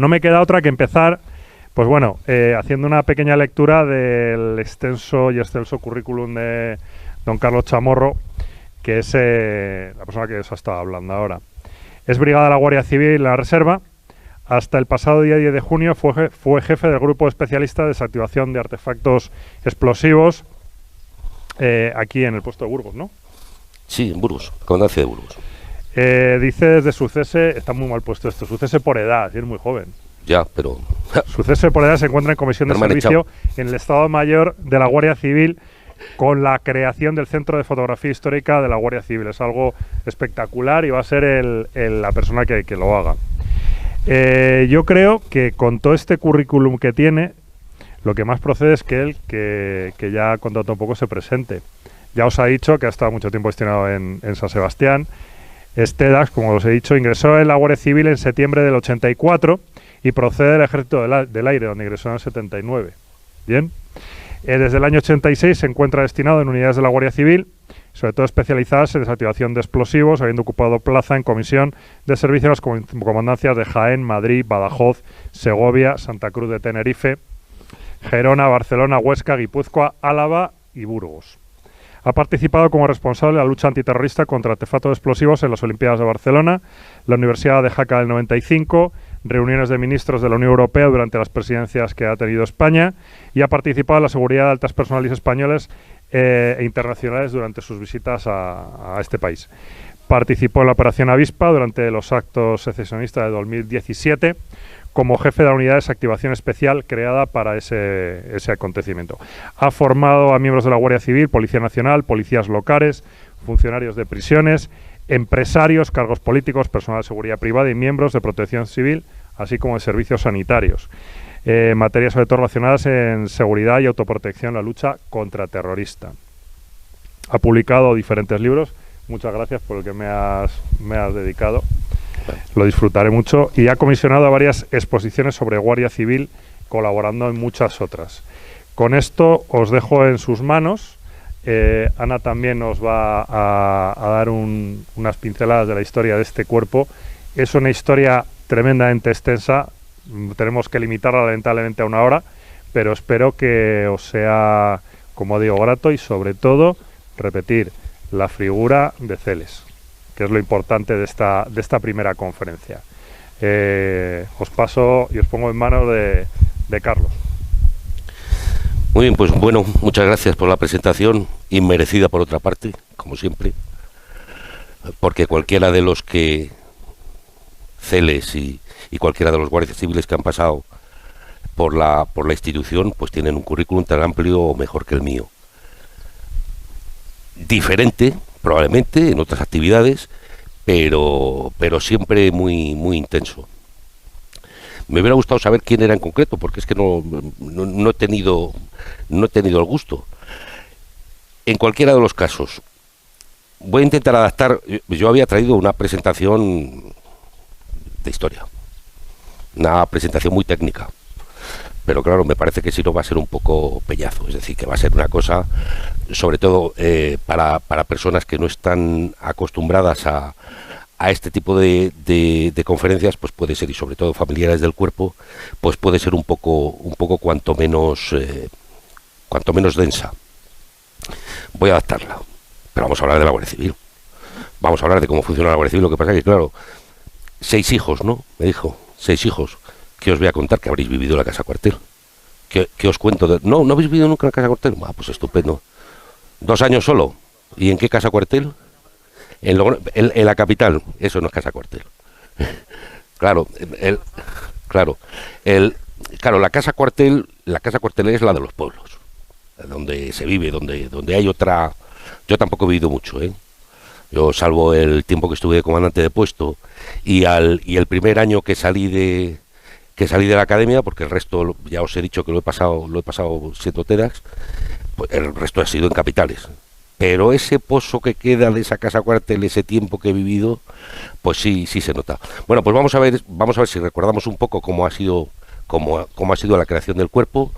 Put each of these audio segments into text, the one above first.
no me queda otra que empezar, pues bueno, haciendo una pequeña lectura del extenso y excelso currículum de don Carlos Chamorro, que es la persona que os ha estado hablando ahora. Es brigada de la Guardia Civil en la Reserva. Hasta el pasado día 10 de junio fue jefe del grupo especialista de desactivación de artefactos explosivos aquí en el puesto de Burgos, ¿no? Sí, en Burgos, comandancia de Burgos. Dice desde su cese, está muy mal puesto esto, su cese por edad, y es muy joven. Ya, pero... Su cese por edad se encuentra en comisión de servicio en el Estado Mayor de la Guardia Civil con la creación del Centro de Fotografía Histórica de la Guardia Civil. Es algo espectacular y va a ser la persona que lo haga. Yo creo que con todo este currículum que tiene, lo que más procede es que él, que ya ha contado un poco, se presente. Ya os ha dicho que ha estado mucho tiempo destinado en San Sebastián. Dax, como os he dicho, ingresó en la Guardia Civil en septiembre del 84 y procede del Ejército del Aire, donde ingresó en el 79. Bien. Desde el año 86 se encuentra destinado en unidades de la Guardia Civil, sobre todo especializadas en desactivación de explosivos, habiendo ocupado plaza en comisión de servicio en las comandancias de Jaén, Madrid, Badajoz, Segovia, Santa Cruz de Tenerife, Gerona, Barcelona, Huesca, Guipúzcoa, Álava y Burgos. Ha participado como responsable de la lucha antiterrorista contra artefactos explosivos en las Olimpiadas de Barcelona, la Universidad de Jaca del 95, reuniones de ministros de la Unión Europea durante las presidencias que ha tenido España, y ha participado en la seguridad de altas personalidades españoles e internacionales durante sus visitas a este país. Participó en la Operación Avispa durante los actos secesionistas de 2017 como jefe de la unidad de desactivación especial creada para ese acontecimiento. Ha formado a miembros de la Guardia Civil, Policía Nacional, policías locales, funcionarios de prisiones, empresarios, cargos políticos, personal de seguridad privada y miembros de protección civil, así como de servicios sanitarios. Materias sobre todo relacionadas en seguridad y autoprotección en la lucha contra terrorista. Ha publicado diferentes libros. Muchas gracias por el que me has dedicado. Lo disfrutaré mucho. Y ha comisionado varias exposiciones sobre Guardia Civil, colaborando en muchas otras. Con esto os dejo en sus manos. Ana también nos va a dar unas pinceladas de la historia de este cuerpo. Es una historia tremendamente extensa. Tenemos que limitarla lamentablemente a una hora, pero espero que os sea, como digo, grato y sobre todo repetir la figura de Celes, que es lo importante de esta primera conferencia. Os paso y os pongo en manos de Carlos. Muy bien, pues bueno, muchas gracias por la presentación, inmerecida por otra parte, como siempre, porque cualquiera de los que Celes y cualquiera de los guardias civiles que han pasado por la institución, pues tienen un currículum tan amplio o mejor que el mío. Diferente, probablemente, en otras actividades, pero siempre muy intenso. Me hubiera gustado saber quién era en concreto, porque es que no he tenido el gusto. En cualquiera de los casos, voy a intentar adaptar. Yo había traído una presentación de historia, una presentación muy técnica, pero claro, me parece que si no va a ser un poco pellazo, es decir, que va a ser una cosa, sobre todo para personas que no están acostumbradas a este tipo de conferencias, pues puede ser, y sobre todo familiares del cuerpo, pues puede ser un poco cuanto menos densa. Voy a adaptarla, pero vamos a hablar de la Guardia Civil, vamos a hablar de cómo funciona la Guardia Civil. Lo que pasa es que, claro, 6 hijos, ¿no? Me dijo, 6 hijos. ¿Qué os voy a contar? Que habréis vivido en la casa cuartel. ¿Qué os cuento? No habéis vivido nunca en la casa cuartel. Pues estupendo. 2 años solo. ¿Y en qué casa cuartel? En la capital. Eso no es casa cuartel. Claro, la casa cuartel es la de los pueblos, donde se vive, donde hay otra. Yo tampoco he vivido mucho, ¿eh? Yo, salvo el tiempo que estuve de comandante de puesto y el primer año que salí de la academia, porque el resto ya os he dicho que lo he pasado siendo TEDx, pues el resto ha sido en capitales. Pero ese pozo que queda de esa casa cuartel, ese tiempo que he vivido, pues sí se nota. Bueno, pues vamos a ver si recordamos un poco cómo ha sido la creación del cuerpo,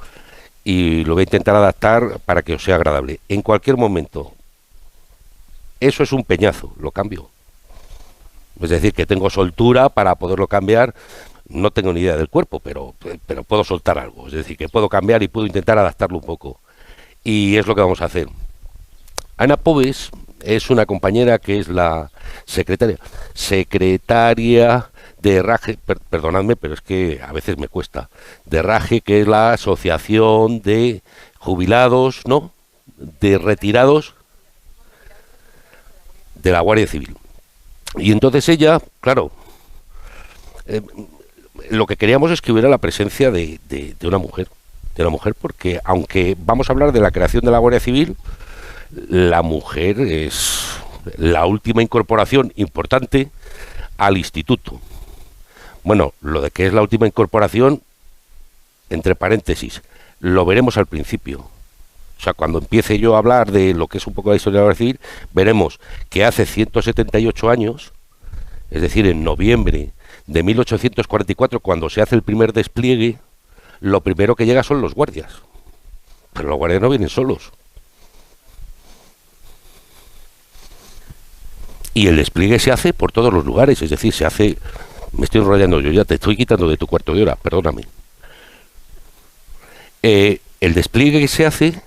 y lo voy a intentar adaptar para que os sea agradable. En cualquier momento, eso es un peñazo, lo cambio. Es decir, que tengo soltura para poderlo cambiar. no tengo ni idea del cuerpo, pero puedo soltar algo, es decir, que puedo cambiar y puedo intentar adaptarlo un poco. Y es lo que vamos a hacer. Ana Pobes es una compañera que es la secretaria de RAGE, perdonadme, pero es que a veces me cuesta, de RAGE, que es la Asociación de Jubilados, ¿no?, de Retirados de la Guardia Civil. Y entonces ella, claro, lo que queríamos es que hubiera la presencia de una mujer, porque aunque vamos a hablar de la creación de la Guardia Civil, la mujer es la última incorporación importante al instituto. Bueno, lo de que es la última incorporación, entre paréntesis, lo veremos al principio. O sea, cuando empiece yo a hablar de lo que es un poco la historia de la Guardia Civil, veremos que hace 178 años, es decir, en noviembre de 1844, cuando se hace el primer despliegue, lo primero que llega son los guardias. Pero los guardias no vienen solos. Y el despliegue se hace por todos los lugares, es decir, se hace... Me estoy enrollando yo, ya te estoy quitando de tu cuarto de hora, perdóname. El despliegue que se hace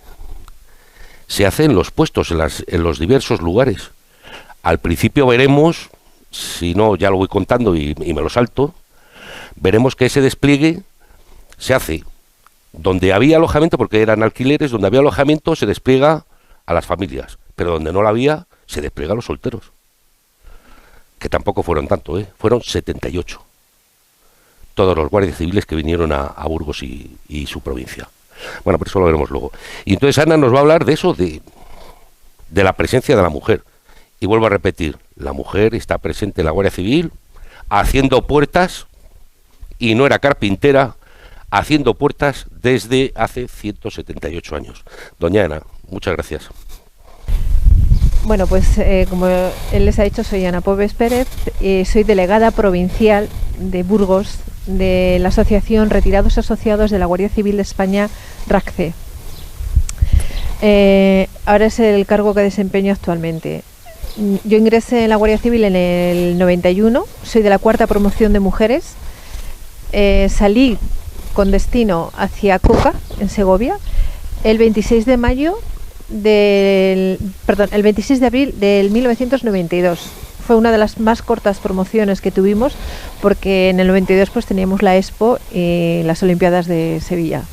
en los puestos, en los diversos lugares. Al principio veremos, si no ya lo voy contando y me lo salto, veremos que ese despliegue se hace donde había alojamiento, porque eran alquileres, donde había alojamiento se despliega a las familias, pero donde no la había se despliega a los solteros. Que tampoco fueron tanto, fueron 78. Todos los guardias civiles que vinieron a Burgos y su provincia. Bueno, pero eso lo veremos luego. Y entonces Ana nos va a hablar de eso, de la presencia de la mujer. Y vuelvo a repetir, la mujer está presente en la Guardia Civil, haciendo puertas, y no era carpintera, haciendo puertas desde hace 178 años. Doña Ana, muchas gracias. Bueno, pues como él les ha dicho, soy Ana Pobes Pérez, soy delegada provincial de Burgos de la Asociación Retirados Asociados de la Guardia Civil de España, RACCE. Ahora es el cargo que desempeño actualmente. Yo ingresé en la Guardia Civil en el 91, soy de la 4ª promoción de mujeres, salí con destino hacia Coca, en Segovia, el 26 de abril del 1992. Fue una de las más cortas promociones que tuvimos, porque en el 92 pues teníamos la Expo y las Olimpiadas de Sevilla.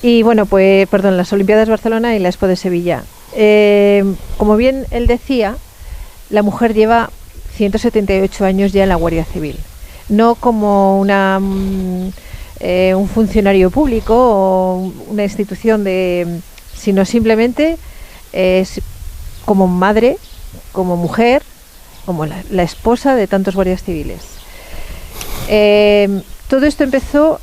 Y bueno, pues, las Olimpiadas de Barcelona y la Expo de Sevilla. Como bien él decía, la mujer lleva 178 años ya en la Guardia Civil. No como un funcionario público o una institución sino simplemente como madre, como mujer, como la esposa de tantos guardias civiles. Todo esto empezó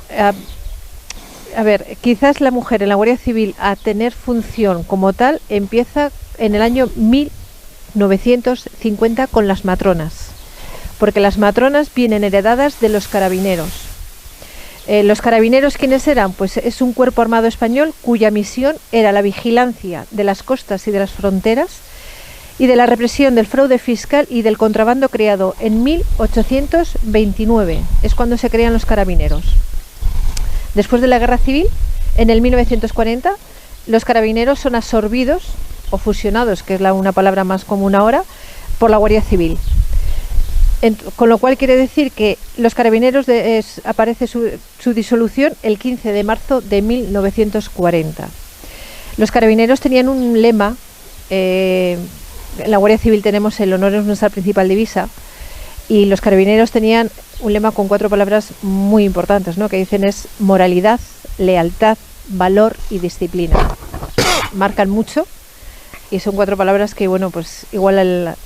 a ver, quizás la mujer en la Guardia Civil a tener función como tal empieza en el año 1950 con las matronas, porque las matronas vienen heredadas de los carabineros. Los carabineros, ¿quiénes eran? Pues es un cuerpo armado español cuya misión era la vigilancia de las costas y de las fronteras y de la represión del fraude fiscal y del contrabando, creado en 1829. Es cuando se crean los carabineros. Después de la Guerra Civil, en el 1940, los carabineros son absorbidos o fusionados, que es una palabra más común ahora, por la Guardia Civil. Con lo cual quiere decir que los carabineros aparece su disolución el 15 de marzo de 1940. Los carabineros tenían un lema, en la Guardia Civil tenemos el honor es nuestra principal divisa, y los carabineros tenían un lema con 4 palabras muy importantes, ¿no?, que dicen es moralidad, lealtad, valor y disciplina. Marcan mucho y son 4 palabras que, bueno, pues igual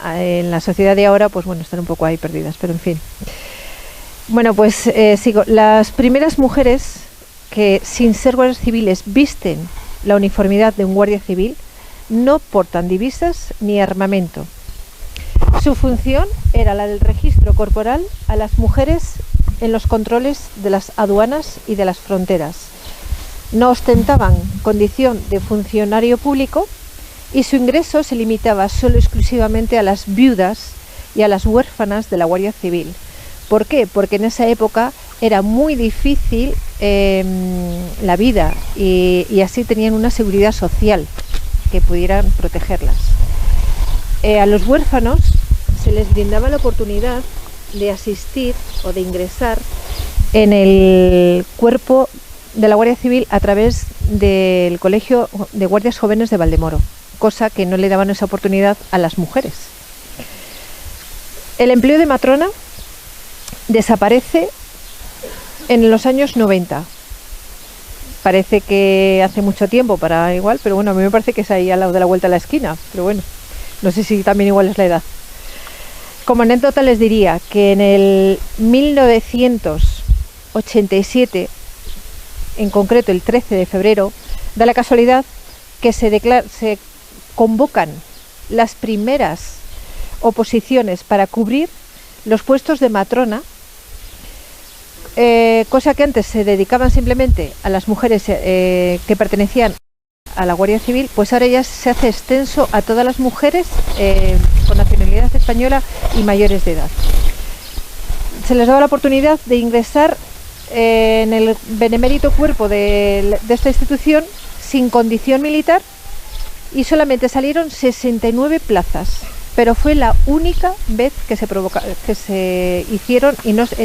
en la sociedad de ahora, pues bueno, están un poco ahí perdidas, pero en fin. Bueno, pues sigo. Las primeras mujeres que, sin ser guardias civiles, visten la uniformidad de un guardia civil, no portan divisas ni armamento. Su función era la del registro corporal a las mujeres en los controles de las aduanas y de las fronteras. No ostentaban condición de funcionario público y su ingreso se limitaba solo exclusivamente a las viudas y a las huérfanas de la Guardia Civil, ¿Por qué? Porque en esa época era muy difícil la vida y así tenían una seguridad social que pudieran protegerlas. A los huérfanos se les brindaba la oportunidad de asistir o de ingresar en el cuerpo de la Guardia Civil a través del Colegio de Guardias Jóvenes de Valdemoro, cosa que no le daban esa oportunidad a las mujeres. El empleo de matrona desaparece en los años 90. Parece que hace mucho tiempo para igual, pero bueno, a mí me parece que es ahí al lado de la vuelta de la esquina, pero bueno, no sé si también igual es la edad. Como anécdota les diría que en el 1987, en concreto el 13 de febrero, da la casualidad que se convocan las primeras oposiciones para cubrir los puestos de matrona, cosa que antes se dedicaban simplemente a las mujeres que pertenecían a la Guardia Civil, pues ahora ya se hace extenso a todas las mujeres con nacionalidad española y mayores de edad. Se les daba la oportunidad de ingresar en el benemérito cuerpo de esta institución sin condición militar y solamente salieron 69 plazas, pero fue la única vez que se hicieron y no se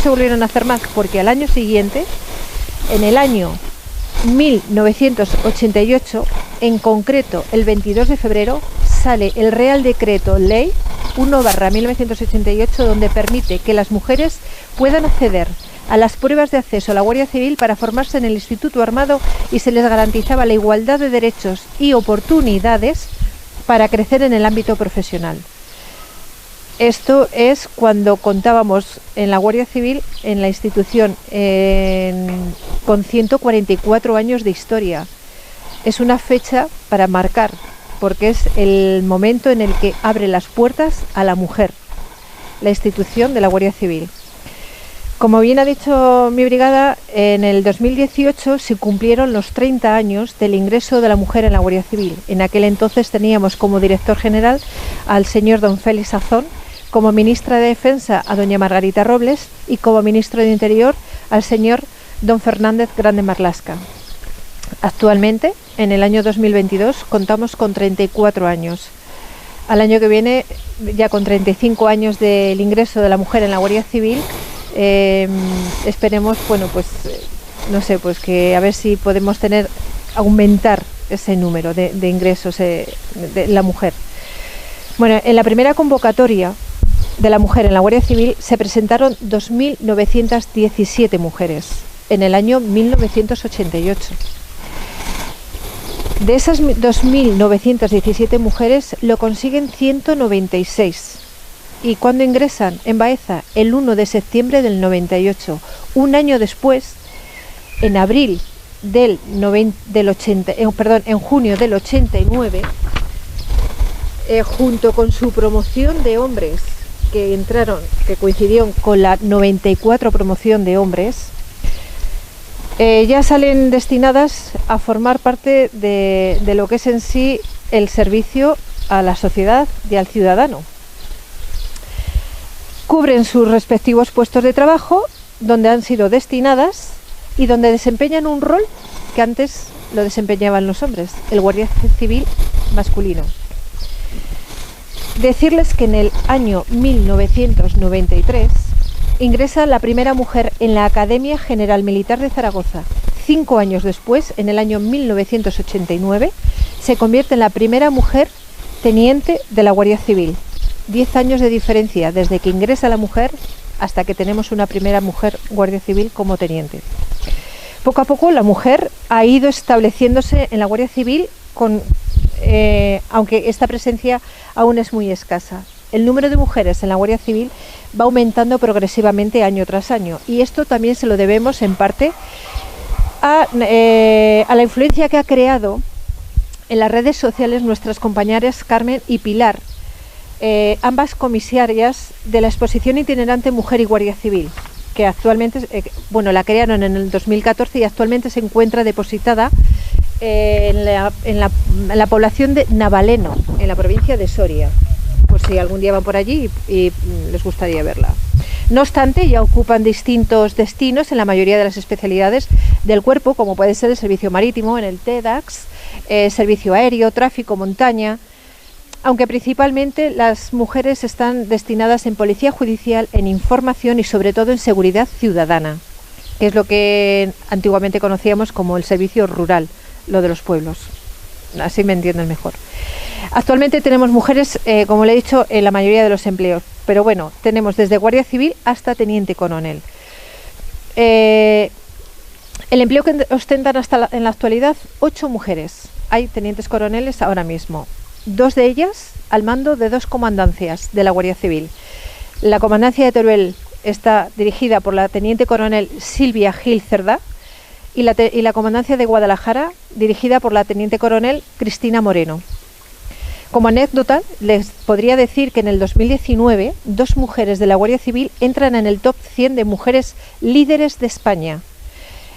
volvieron a hacer más, porque al año siguiente, en el año 1988, en concreto el 22 de febrero, sale el Real Decreto Ley 1/1988, donde permite que las mujeres puedan acceder a las pruebas de acceso a la Guardia Civil para formarse en el Instituto Armado y se les garantizaba la igualdad de derechos y oportunidades para crecer en el ámbito profesional. Esto es cuando contábamos en la Guardia Civil, en la institución, con 144 años de historia. Es una fecha para marcar, porque es el momento en el que abre las puertas a la mujer, la institución de la Guardia Civil. Como bien ha dicho mi brigada, en el 2018 se cumplieron los 30 años del ingreso de la mujer en la Guardia Civil. En aquel entonces teníamos como director general al señor don Félix Azón, como ministra de Defensa a doña Margarita Robles y como ministro de Interior al señor don Fernández Grande Marlasca. Actualmente, en el año 2022, contamos con 34 años. Al año que viene, ya con 35 años del ingreso de la mujer en la Guardia Civil, esperemos, bueno, pues no sé, pues que a ver si podemos aumentar ese número de ingresos de la mujer. Bueno, en la primera convocatoria de la mujer en la Guardia Civil se presentaron 2.917 mujeres en el año 1988. De esas 2.917 mujeres lo consiguen 196. ¿Y cuándo ingresan en Baeza? El 1 de septiembre del 98. Un año después, en abril en junio del 89, junto con su promoción de hombres que coincidieron con la 94 promoción de hombres, ya salen destinadas a formar parte de lo que es en sí el servicio a la sociedad y al ciudadano. Cubren sus respectivos puestos de trabajo donde han sido destinadas y donde desempeñan un rol que antes lo desempeñaban los hombres, el guardia civil masculino. Decirles que en el año 1993 ingresa la primera mujer en la Academia General Militar de Zaragoza. 5 años después, en el año 1989, se convierte en la primera mujer teniente de la Guardia Civil. 10 años de diferencia desde que ingresa la mujer hasta que tenemos una primera mujer guardia civil como teniente. Poco a poco la mujer ha ido estableciéndose en la Guardia Civil, aunque esta presencia aún es muy escasa. El número de mujeres en la Guardia Civil va aumentando progresivamente año tras año, y esto también se lo debemos en parte a la influencia que ha creado en las redes sociales nuestras compañeras Carmen y Pilar, ambas comisarias de la exposición itinerante Mujer y Guardia Civil, que actualmente, la crearon en el 2014 y actualmente se encuentra depositada en la población de Navaleno, en la provincia de Soria, por si algún día van por allí y les gustaría verla. No obstante, ya ocupan distintos destinos en la mayoría de las especialidades del cuerpo, como puede ser el servicio marítimo, en el TEDx, servicio aéreo, tráfico, montaña, aunque principalmente las mujeres están destinadas en policía judicial, en información y sobre todo en seguridad ciudadana, que es lo que antiguamente conocíamos como el servicio rural, lo de los pueblos. Así me entienden mejor. Actualmente tenemos mujeres, como le he dicho, en la mayoría de los empleos, pero bueno, tenemos desde guardia civil hasta teniente coronel. El empleo que ostentan en la actualidad 8 mujeres. Hay tenientes coroneles ahora mismo, 2 de ellas al mando de 2 comandancias de la Guardia Civil. La comandancia de Teruel está dirigida por la teniente coronel Silvia Gil Cerdá, y la comandancia de Guadalajara dirigida por la teniente coronel Cristina Moreno. Como anécdota, les podría decir que en el 2019 2 mujeres de la Guardia Civil entran en el top 100 de mujeres líderes de España,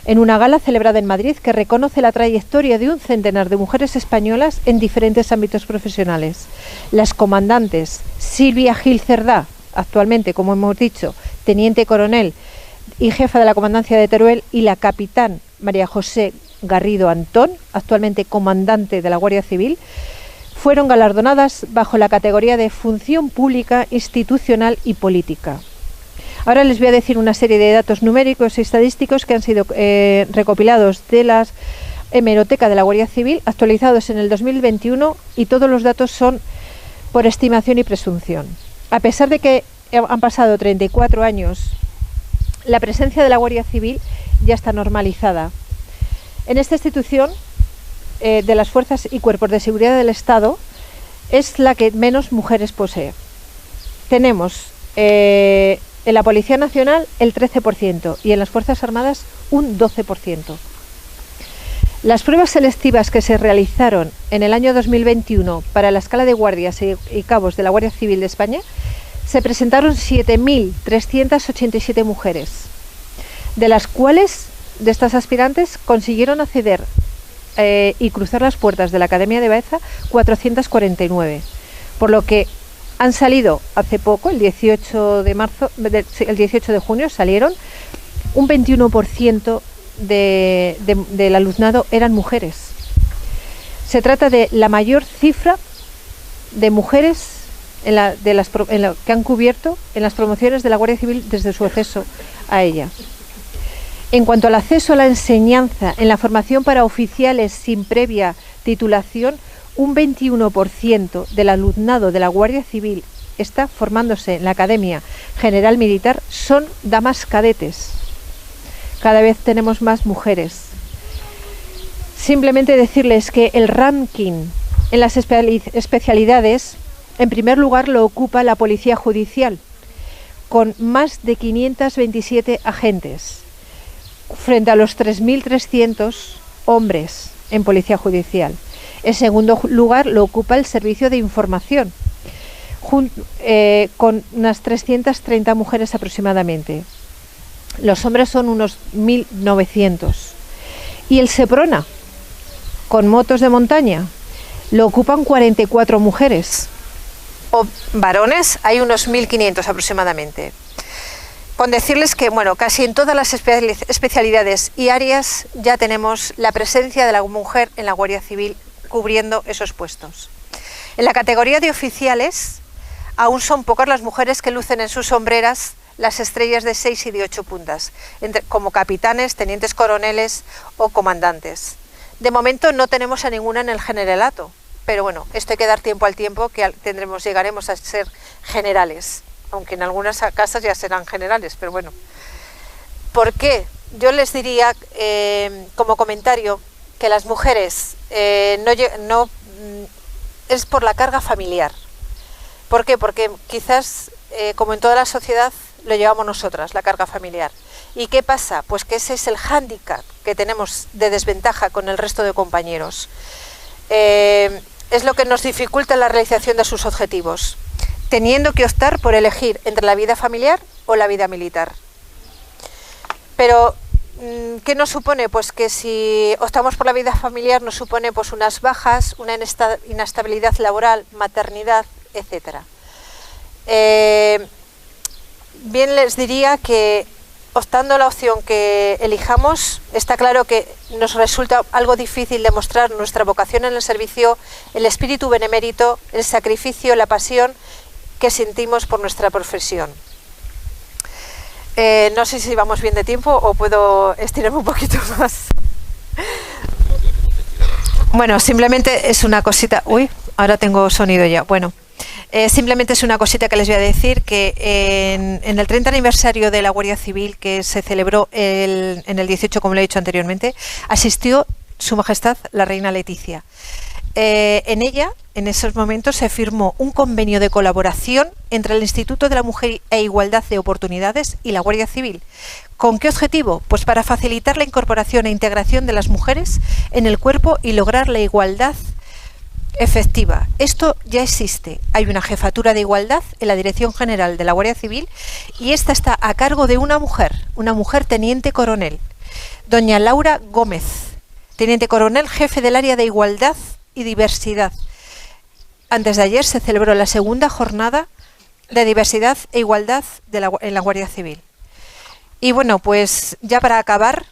en una gala celebrada en Madrid que reconoce la trayectoria de un centenar de mujeres españolas en diferentes ámbitos profesionales. Las comandantes Silvia Gil Cerdá, actualmente, como hemos dicho, teniente coronel y jefa de la comandancia de Teruel, y la capitán María José Garrido Antón, actualmente comandante de la Guardia Civil, fueron galardonadas bajo la categoría de Función Pública, Institucional y Política. Ahora les voy a decir una serie de datos numéricos y estadísticos que han sido recopilados de la hemeroteca de la Guardia Civil, actualizados en el 2021, y todos los datos son por estimación y presunción. A pesar de que han pasado 34 años, la presencia de la Guardia Civil ya está normalizada. En esta institución de las fuerzas y cuerpos de seguridad del Estado es la que menos mujeres posee. Tenemos en la Policía Nacional el 13% y en las Fuerzas Armadas un 12%. Las pruebas selectivas que se realizaron en el año 2021 para la escala de guardias y cabos de la Guardia Civil de España se presentaron 7.387 mujeres, de las cuales de estas aspirantes consiguieron acceder y cruzar las puertas de la Academia de Baeza 449, por lo que han salido hace poco, el 18 de junio salieron, un 21% del alumnado eran mujeres. Se trata de la mayor cifra de mujeres que han cubierto en las promociones de la Guardia Civil desde su acceso a ella. En cuanto al acceso a la enseñanza en la formación para oficiales sin previa titulación, un 21% del alumnado de la Guardia Civil está formándose en la Academia General Militar, son damas cadetes. Cada vez tenemos más mujeres. Simplemente decirles que el ranking en las especialidades, en primer lugar, lo ocupa la Policía Judicial, con más de 527 agentes, frente a los 3.300 hombres en Policía Judicial. En segundo lugar, lo ocupa el Servicio de Información, con unas 330 mujeres aproximadamente. Los hombres son unos 1.900. Y el SEPRONA, con motos de montaña, lo ocupan 44 mujeres. O varones hay unos 1.500 aproximadamente. Con decirles que, bueno, casi en todas las especialidades y áreas ya tenemos la presencia de la mujer en la Guardia Civil cubriendo esos puestos. En la categoría de oficiales, aún son pocas las mujeres que lucen en sus sombreras las estrellas de 6 y de 8 puntas, como capitanes, tenientes coroneles o comandantes. De momento no tenemos a ninguna en el generalato, pero bueno, esto hay que dar tiempo al tiempo, que llegaremos a ser generales, aunque en algunas casas ya serán generales, pero bueno. ¿Por qué? Yo les diría, como comentario, que las mujeres no es por la carga familiar. ¿Por qué? Porque quizás, como en toda la sociedad, lo llevamos nosotras, la carga familiar. ¿Y qué pasa? Pues que ese es el hándicap que tenemos de desventaja con el resto de compañeros. Es lo que nos dificulta la realización de sus objetivos, teniendo que optar por elegir entre la vida familiar o la vida militar. Pero, ¿qué nos supone? Pues que si optamos por la vida familiar nos supone pues unas bajas, una inestabilidad laboral, maternidad, etcétera. bien les diría que optando la opción que elijamos, está claro que nos resulta algo difícil demostrar nuestra vocación en el servicio, el espíritu benemérito, el sacrificio, la pasión que sentimos por nuestra profesión. No sé si vamos bien de tiempo o puedo estirarme un poquito más. Bueno, simplemente es una cosita... Uy, ahora tengo sonido ya. Bueno, simplemente es una cosita que les voy a decir, que en el 30 aniversario de la Guardia Civil, que se celebró en el 18, como le he dicho anteriormente, asistió Su Majestad la Reina Leticia. En ella, en esos momentos, se firmó un convenio de colaboración entre el Instituto de la Mujer e Igualdad de Oportunidades y la Guardia Civil. ¿Con qué objetivo? Pues para facilitar la incorporación e integración de las mujeres en el cuerpo y lograr la igualdad efectiva. Esto ya existe. Hay una jefatura de igualdad en la Dirección General de la Guardia Civil y esta está a cargo de una mujer teniente coronel, doña Laura Gómez, teniente coronel, jefe del área de igualdad y diversidad. Antes de ayer se celebró la segunda jornada de diversidad e igualdad en la Guardia Civil. Y bueno, pues ya para acabar,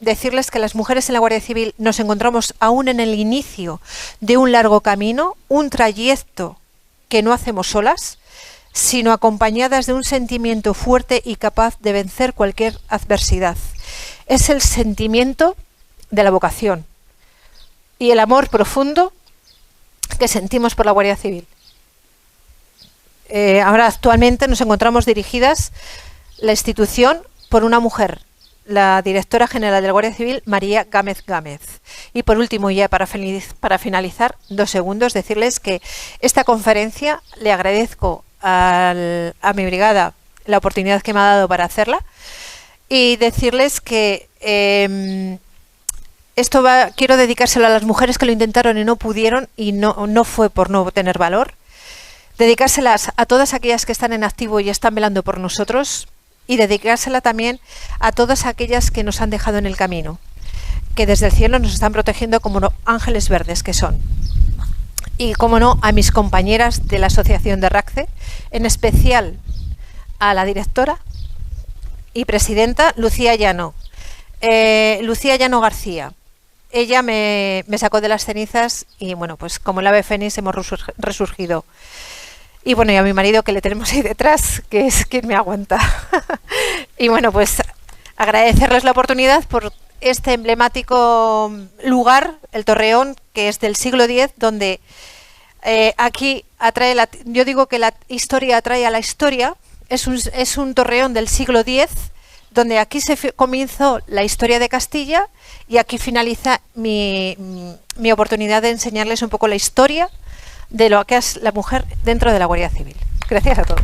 decirles que las mujeres en la Guardia Civil nos encontramos aún en el inicio de un largo camino, un trayecto que no hacemos solas, sino acompañadas de un sentimiento fuerte y capaz de vencer cualquier adversidad. Es el sentimiento de la vocación y el amor profundo que sentimos por la Guardia Civil. Ahora actualmente nos encontramos dirigidas la institución por una mujer, la directora general de la Guardia Civil, María Gámez Gámez. Y por último, ya para finalizar, 2 segundos, decirles que esta conferencia le agradezco a mi brigada la oportunidad que me ha dado para hacerla y decirles que quiero dedicárselo a las mujeres que lo intentaron y no pudieron, y no fue por no tener valor. Dedicárselas a todas aquellas que están en activo y están velando por nosotros, y dedicársela también a todas aquellas que nos han dejado en el camino, que desde el cielo nos están protegiendo como ángeles verdes que son. Y como no, a mis compañeras de la Asociación de RACCE, en especial a la directora y presidenta Lucía Llano García. Ella me sacó de las cenizas y bueno, pues como el ave fénix hemos resurgido. Y bueno, y a mi marido, que le tenemos ahí detrás, que es quien me aguanta. Y bueno, pues agradecerles la oportunidad por este emblemático lugar, el Torreón, que es del siglo X, donde aquí yo digo que la historia atrae a la historia. Es un torreón del siglo X, donde aquí comenzó la historia de Castilla, y aquí finaliza mi oportunidad de enseñarles un poco la historia de lo que es la mujer dentro de la Guardia Civil. Gracias a todos.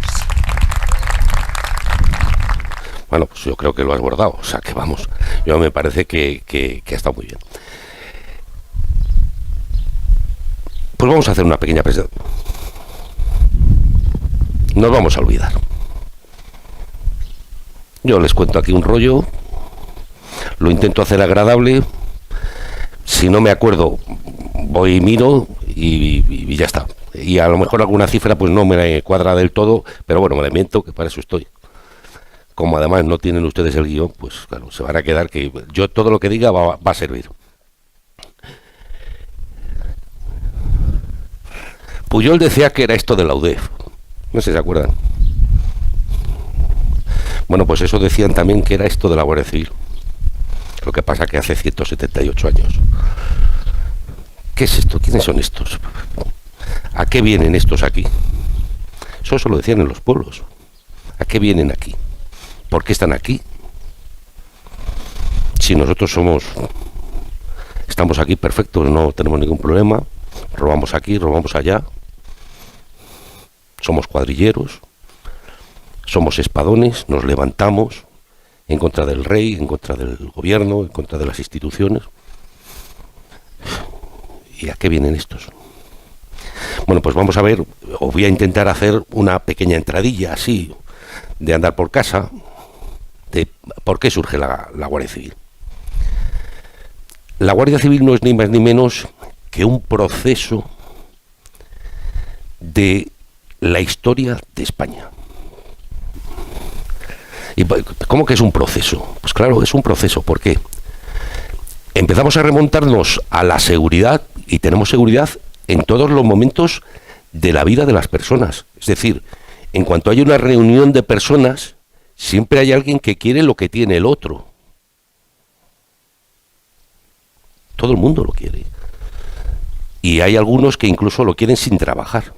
Bueno, pues yo creo que lo has bordado, o sea que vamos, yo me parece que ha estado muy bien. Pues vamos a hacer una pequeña presentación. Nos vamos a olvidar. Yo les cuento aquí un rollo, lo intento hacer agradable, si no me acuerdo voy y miro y ya está. Y a lo mejor alguna cifra pues no me cuadra del todo, pero bueno, me la invento, que para eso estoy. Como además no tienen ustedes el guión, pues claro, se van a quedar que yo todo lo que diga va a servir. Pujol decía que era esto de la UDEF, no sé si se acuerdan. Bueno, pues eso decían también que era esto de la Guardia Civil. Lo que pasa que hace 178 años. ¿Qué es esto? ¿Quiénes son estos? ¿A qué vienen estos aquí? Eso lo decían en los pueblos. ¿A qué vienen aquí? ¿Por qué están aquí? Si nosotros estamos aquí perfectos, no tenemos ningún problema, robamos aquí, robamos allá, somos cuadrilleros, somos espadones, nos levantamos en contra del rey, en contra del gobierno, en contra de las instituciones. ¿Y a qué vienen estos? Bueno, pues vamos a ver, os voy a intentar hacer una pequeña entradilla así, de andar por casa, de por qué surge la Guardia Civil. La Guardia Civil no es ni más ni menos que un proceso de la historia de España. ¿Y cómo que es un proceso? Pues claro, es un proceso. ¿Por qué? Empezamos a remontarnos a la seguridad, y tenemos seguridad en todos los momentos de la vida de las personas. Es decir, en cuanto hay una reunión de personas, siempre hay alguien que quiere lo que tiene el otro. Todo el mundo lo quiere. Y hay algunos que incluso lo quieren sin trabajar.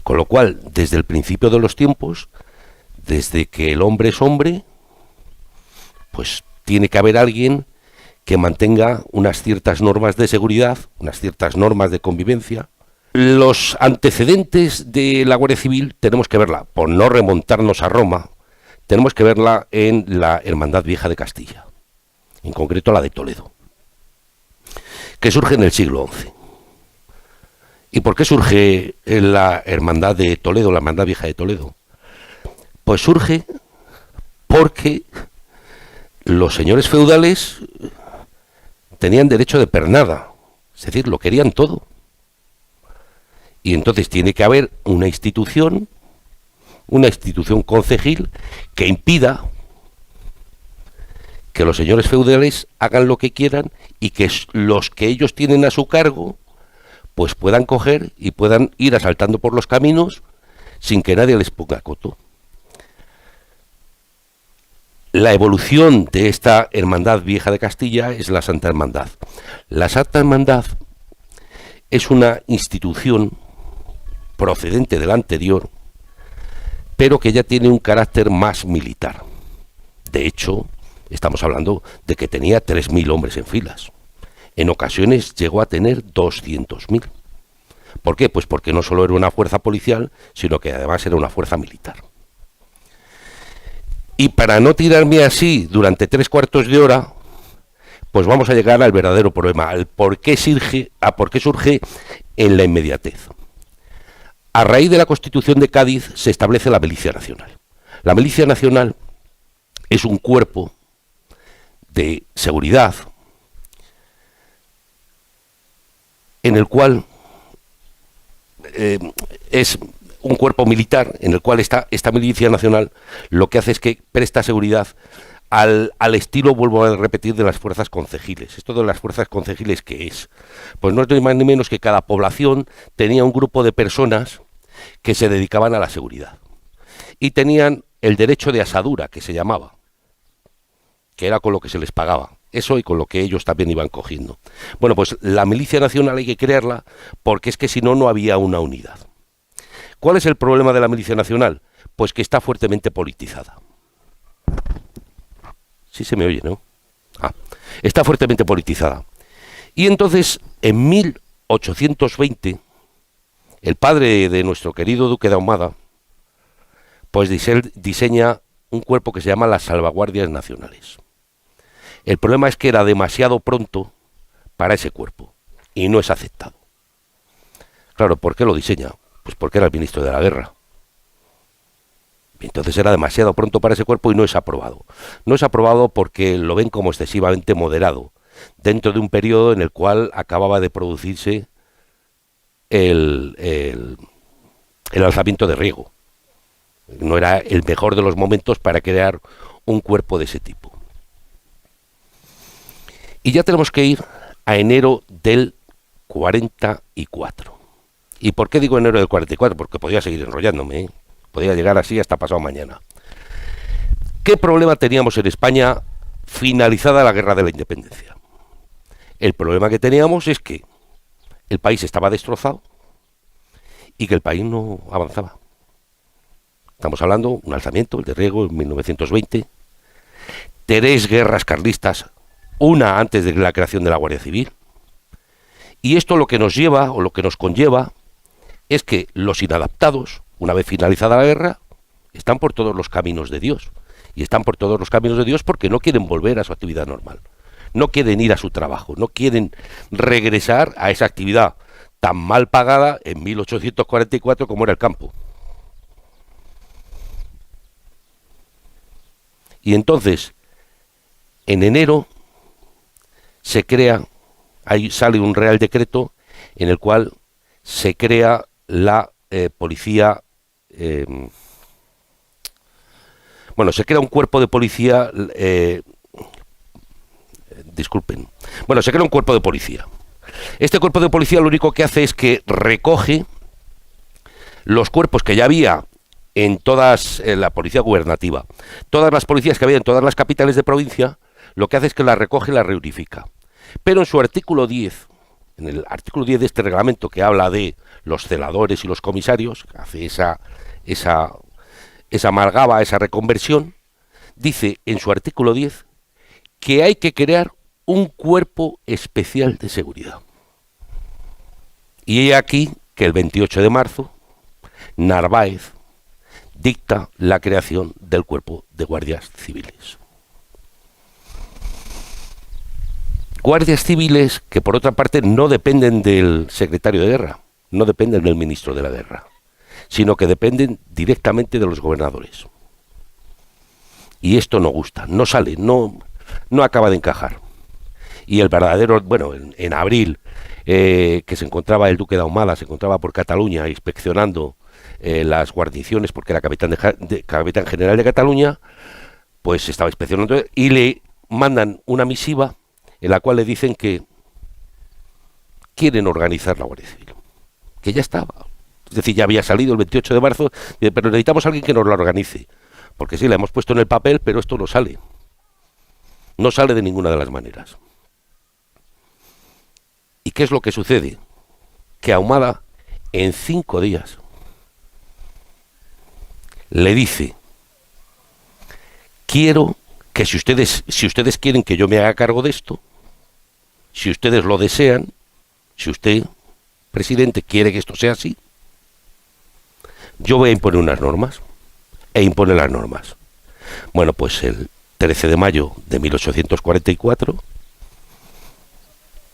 Con lo cual, desde el principio de los tiempos, desde que el hombre es hombre, pues tiene que haber alguien que mantenga unas ciertas normas de seguridad, unas ciertas normas de convivencia. Los antecedentes de la Guardia Civil tenemos que verla, por no remontarnos a Roma, tenemos que verla en la Hermandad Vieja de Castilla, en concreto la de Toledo, que surge en el siglo XI. ¿Y por qué surge la Hermandad de Toledo, la Hermandad Vieja de Toledo? Pues surge porque los señores feudales tenían derecho de pernada, es decir, lo querían todo. Y entonces tiene que haber una institución concejil que impida que los señores feudales hagan lo que quieran y que los que ellos tienen a su cargo pues puedan coger y puedan ir asaltando por los caminos sin que nadie les ponga coto. La evolución de esta Hermandad Vieja de Castilla es la Santa Hermandad. La Santa Hermandad es una institución procedente de la anterior, pero que ya tiene un carácter más militar. De hecho, estamos hablando de que tenía 3.000 hombres en filas. En ocasiones llegó a tener 200.000. ¿Por qué? Pues porque no solo era una fuerza policial, sino que además era una fuerza militar. Y para no tirarme así durante 3/4 de hora, pues vamos a llegar al verdadero problema, al por qué surge en la inmediatez. A raíz de la Constitución de Cádiz se establece la Milicia Nacional. La Milicia Nacional es un cuerpo de seguridad en el cual es un cuerpo militar en el cual esta Milicia Nacional lo que hace es que presta seguridad al estilo, vuelvo a repetir, de las fuerzas concejiles. Esto de las fuerzas concejiles, ¿qué es? Pues no es ni más ni menos que cada población tenía un grupo de personas que se dedicaban a la seguridad. Y tenían el derecho de asadura, que se llamaba, que era con lo que se les pagaba. Eso y con lo que ellos también iban cogiendo. Bueno, pues la Milicia Nacional hay que crearla porque es que si no, no había una unidad. ¿Cuál es el problema de la Milicia Nacional? Pues que está fuertemente politizada. Sí se me oye, ¿no? Está fuertemente politizada. Y entonces, en 1820, el padre de nuestro querido duque de Ahumada, pues diseña un cuerpo que se llama las Salvaguardias Nacionales. El problema es que era demasiado pronto para ese cuerpo y no es aceptado. Claro, ¿por qué lo diseña? Pues porque era el ministro de la guerra. Entonces era demasiado pronto para ese cuerpo y no es aprobado. No es aprobado porque lo ven como excesivamente moderado, dentro de un periodo en el cual acababa de producirse el alzamiento de Riego. No era el mejor de los momentos para crear un cuerpo de ese tipo. Y ya tenemos que ir a enero del 44. ¿Y por qué digo enero del 44? Porque podía seguir enrollándome, ¿eh? Podía llegar así hasta pasado mañana. ¿Qué problema teníamos en España finalizada la Guerra de la Independencia? El problema que teníamos es que el país estaba destrozado y que el país no avanzaba. Estamos hablando de un alzamiento, el de Riego, en 1920, 3 guerras carlistas, una antes de la creación de la Guardia Civil. Y esto lo que nos lleva, o lo que nos conlleva, es que los inadaptados, una vez finalizada la guerra, están por todos los caminos de Dios. Y están por todos los caminos de Dios porque no quieren volver a su actividad normal. No quieren ir a su trabajo, no quieren regresar a esa actividad tan mal pagada en 1844 como era el campo. Y entonces, en enero, se crea, ahí sale un Real Decreto en el cual se crea la policía Bueno, se crea un cuerpo de policía, disculpen, bueno, se crea un cuerpo de policía. Este cuerpo de policía lo único que hace es que recoge los cuerpos que ya había en la policía gubernativa. Todas las policías que había en todas las capitales de provincia, lo que hace es que las recoge y las reunifica. Pero en su artículo 10, en el artículo 10 de este reglamento que habla de los celadores y los comisarios, que hace esa amalgama, esa reconversión, dice en su artículo 10 que hay que crear un cuerpo especial de seguridad. Y he aquí que el 28 de marzo, Narváez dicta la creación del cuerpo de guardias civiles. Guardias civiles que, por otra parte, no dependen del secretario de guerra, no dependen del ministro de la guerra, sino que dependen directamente de los gobernadores. Y esto no gusta, no sale, no acaba de encajar. Y el verdadero, bueno, en abril, que se encontraba el duque de Ahumada, se encontraba por Cataluña inspeccionando las guarniciones, porque era capitán general de Cataluña, pues estaba inspeccionando y le mandan una misiva en la cual le dicen que quieren organizar la Guardia Civil, que ya estaba. Es decir, ya había salido el 28 de marzo, pero necesitamos a alguien que nos la organice, porque sí, la hemos puesto en el papel, pero esto no sale. No sale de ninguna de las maneras. ¿Y qué es lo que sucede? Que Ahumada, en 5 días, le dice: quiero que si ustedes quieren que yo me haga cargo de esto, si ustedes lo desean, si usted, presidente, quiere que esto sea así, yo voy a imponer unas normas, e impone las normas. Bueno, pues el 13 de mayo de 1844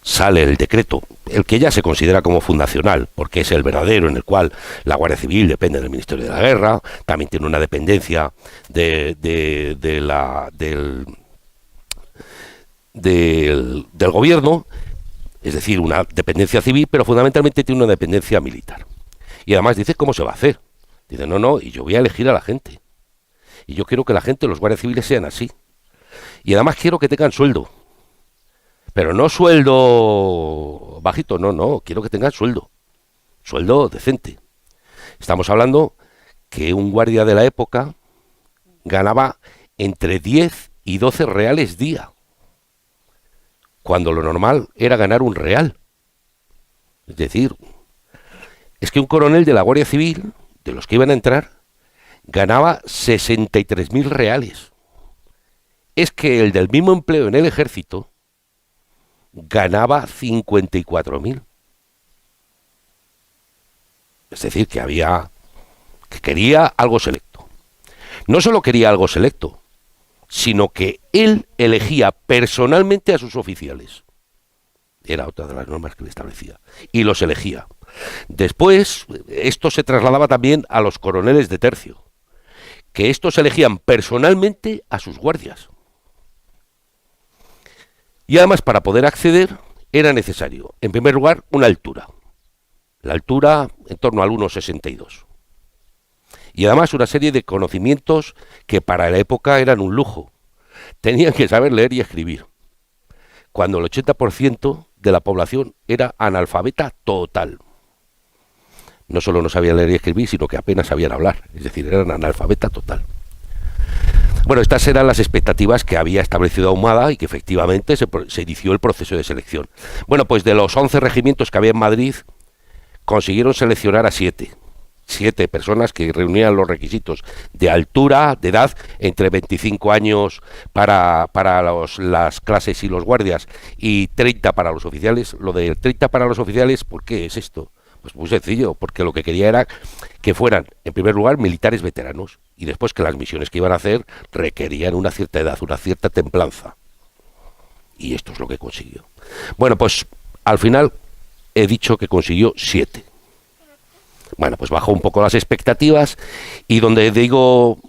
sale el decreto, el que ya se considera como fundacional, porque es el verdadero, en el cual la Guardia Civil depende del Ministerio de la Guerra, también tiene una dependencia del gobierno, es decir, una dependencia civil, pero fundamentalmente tiene una dependencia militar. Y además dice cómo se va a hacer. Dice, no, y yo voy a elegir a la gente. Y yo quiero que la gente, los guardias civiles, sean así. Y además quiero que tengan sueldo. Pero no sueldo bajito, no, quiero que tengan sueldo. Sueldo decente. Estamos hablando que un guardia de la época ganaba entre 10 y 12 reales día, cuando lo normal era ganar un real. Es decir, es que un coronel de la Guardia Civil, de los que iban a entrar, ganaba 63.000 reales. Es que el del mismo empleo en el ejército ganaba 54.000. Es decir, que quería algo selecto. No solo quería algo selecto, sino que él elegía personalmente a sus oficiales. Era otra de las normas que le establecía. Y los elegía. Después, esto se trasladaba también a los coroneles de tercio, que estos elegían personalmente a sus guardias. Y además, para poder acceder, era necesario, en primer lugar, una altura. La altura en torno al 1,62. Y además una serie de conocimientos que para la época eran un lujo. Tenían que saber leer y escribir, cuando el 80% de la población era analfabeta total. No solo no sabían leer y escribir, sino que apenas sabían hablar. Es decir, eran analfabeta total. Bueno, estas eran las expectativas que había establecido Ahumada y que efectivamente se inició el proceso de selección. Bueno, pues de los 11 regimientos que había en Madrid, consiguieron seleccionar a 7 personas que reunían los requisitos de altura, de edad, entre 25 años para las clases y los guardias y 30 para los oficiales. Lo de 30 para los oficiales, ¿por qué es esto? Pues muy sencillo, porque lo que quería era que fueran, en primer lugar, militares veteranos, y después que las misiones que iban a hacer requerían una cierta edad, una cierta templanza. Y esto es lo que consiguió. Bueno, pues al final he dicho que consiguió 7. Bueno, pues bajó un poco las expectativas, y donde digo,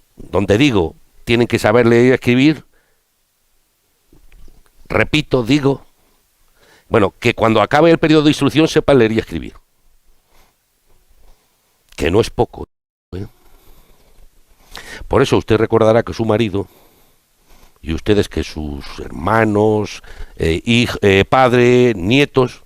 tienen que saber leer y escribir, repito, digo, bueno, que cuando acabe el periodo de instrucción sepan leer y escribir. Que no es poco, ¿eh? Por eso usted recordará que su marido, y ustedes que sus hermanos, padre, nietos,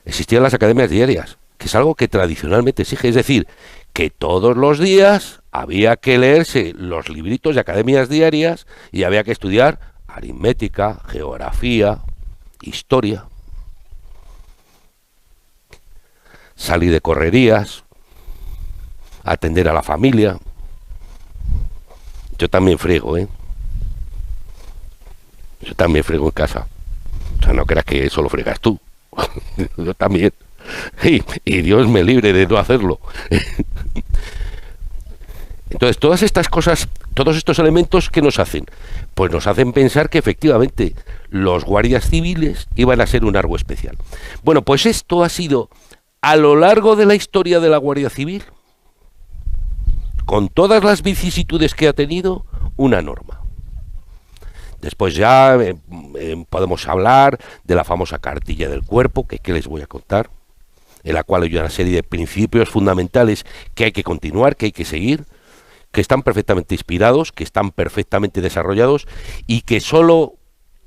existían las academias diarias, que es algo que tradicionalmente exige, es decir, que todos los días había que leerse los libritos de academias diarias y había que estudiar aritmética, geografía, historia, salir de correrías, atender a la familia. Yo también friego, ¿eh? Yo también frego en casa. O sea, no creas que eso lo fregas tú. Yo también. Y Dios me libre de no hacerlo. Entonces, todas estas cosas, todos estos elementos, ¿qué nos hacen? Pues nos hacen pensar que efectivamente los guardias civiles iban a ser un algo especial. Bueno, pues esto ha sido, a lo largo de la historia de la Guardia Civil, con todas las vicisitudes que ha tenido, una norma. Después ya podemos hablar de la famosa cartilla del cuerpo, que ¿qué les voy a contar? En la cual hay una serie de principios fundamentales que hay que continuar, que hay que seguir, que están perfectamente inspirados, que están perfectamente desarrollados y que solo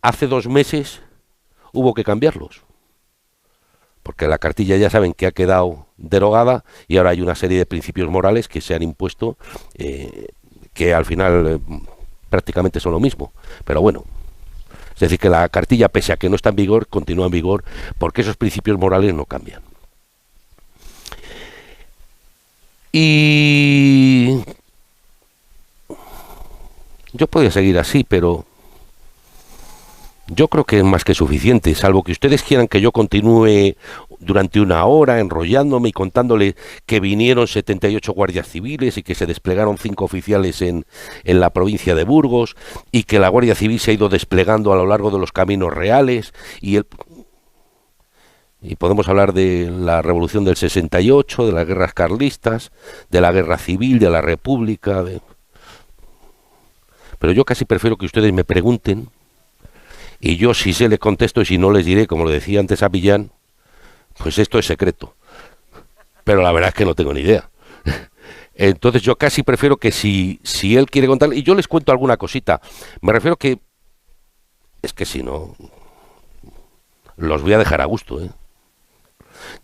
hace 2 meses hubo que cambiarlos. Porque la cartilla ya saben que ha quedado derogada y ahora hay una serie de principios morales que se han impuesto que al final prácticamente son lo mismo. Pero bueno, es decir, que la cartilla, pese a que no está en vigor, continúa en vigor porque esos principios morales no cambian. Y yo podría seguir así, pero yo creo que es más que suficiente, salvo que ustedes quieran que yo continúe durante 1 hora enrollándome y contándole que vinieron 78 guardias civiles y que se desplegaron 5 oficiales en la provincia de Burgos y que la Guardia Civil se ha ido desplegando a lo largo de los caminos reales y podemos hablar de la Revolución del 68, de las guerras carlistas, de la Guerra Civil, de la República. Pero yo casi prefiero que ustedes me pregunten y yo si sé les contesto y si no les diré, como le decía antes a Villán, pues esto es secreto. Pero la verdad es que no tengo ni idea. Entonces yo casi prefiero que si él quiere contar, y yo les cuento alguna cosita, me refiero que, es que si no, los voy a dejar a gusto, ¿eh?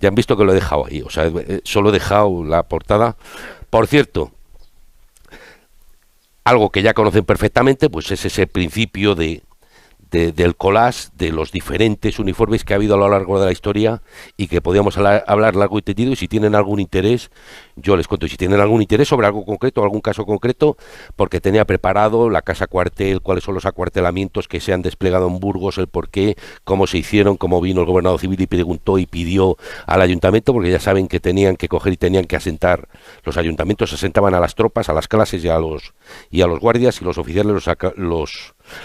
Ya han visto que lo he dejado ahí, o sea, solo he dejado la portada. Por cierto, algo que ya conocen perfectamente, pues es ese principio del collage de los diferentes uniformes que ha habido a lo largo de la historia y que podíamos hablar largo y tendido, y si tienen algún interés, yo les cuento, y si tienen algún interés sobre algo concreto, algún caso concreto, porque tenía preparado la casa cuartel, cuáles son los acuartelamientos que se han desplegado en Burgos, el por qué, cómo se hicieron, cómo vino el gobernador civil y preguntó y pidió al ayuntamiento, porque ya saben que tenían que coger y tenían que asentar, los ayuntamientos asentaban a las tropas, a las clases y a los guardias, y los oficiales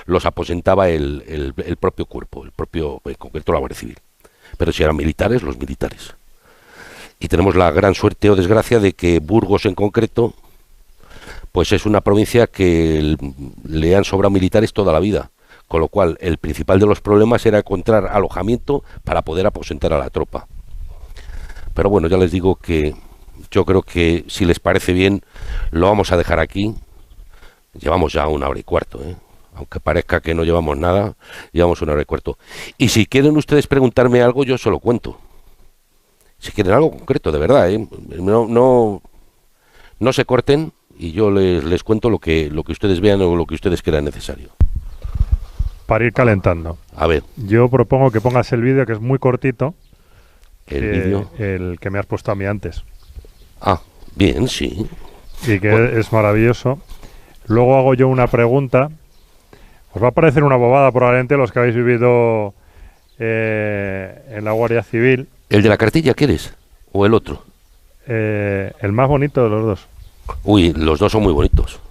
los aposentaba el propio cuerpo, en concreto la Guardia Civil. Pero si eran militares, los militares. Y tenemos la gran suerte o desgracia de que Burgos en concreto, pues es una provincia que le han sobrado militares toda la vida. Con lo cual, el principal de los problemas era encontrar alojamiento para poder aposentar a la tropa. Pero bueno, ya les digo que yo creo que, si les parece bien, lo vamos a dejar aquí. Llevamos ya 1 hora y cuarto, ¿eh? Aunque parezca que no llevamos nada, llevamos 1 hora y cuarto. Y si quieren ustedes preguntarme algo, yo se lo cuento. Si quieren algo concreto, de verdad, ¿eh? No se corten y yo les cuento lo que ustedes vean o lo que ustedes crean necesario. Para ir calentando. A ver. Yo propongo que pongas el vídeo, que es muy cortito. ¿El vídeo? El que me has puesto a mí antes. Ah, bien, sí. Y que es maravilloso. Luego hago yo una pregunta. Os va a parecer una bobada probablemente los que habéis vivido en la Guardia Civil. ¿El de la cartilla quieres? ¿O el otro? El más bonito de los dos. Uy, los dos son muy bonitos.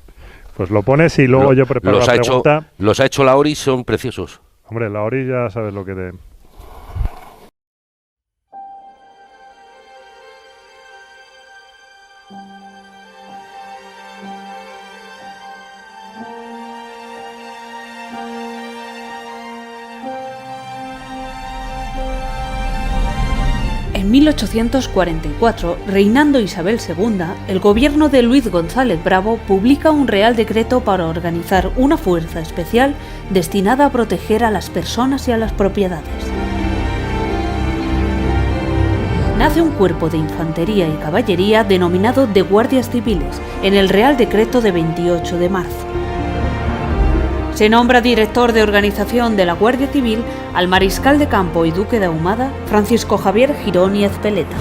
Pues lo pones y luego yo preparo la pregunta. Los ha hecho la Ori, son preciosos. Hombre, la Ori ya sabes lo que te... En 1844, reinando Isabel II, el gobierno de Luis González Bravo publica un Real Decreto para organizar una fuerza especial destinada a proteger a las personas y a las propiedades. Nace un cuerpo de infantería y caballería denominado de Guardias Civiles en el Real Decreto de 28 de marzo. Se nombra director de organización de la Guardia Civil al mariscal de campo y duque de Ahumada, Francisco Javier Girón y Ezpeleta.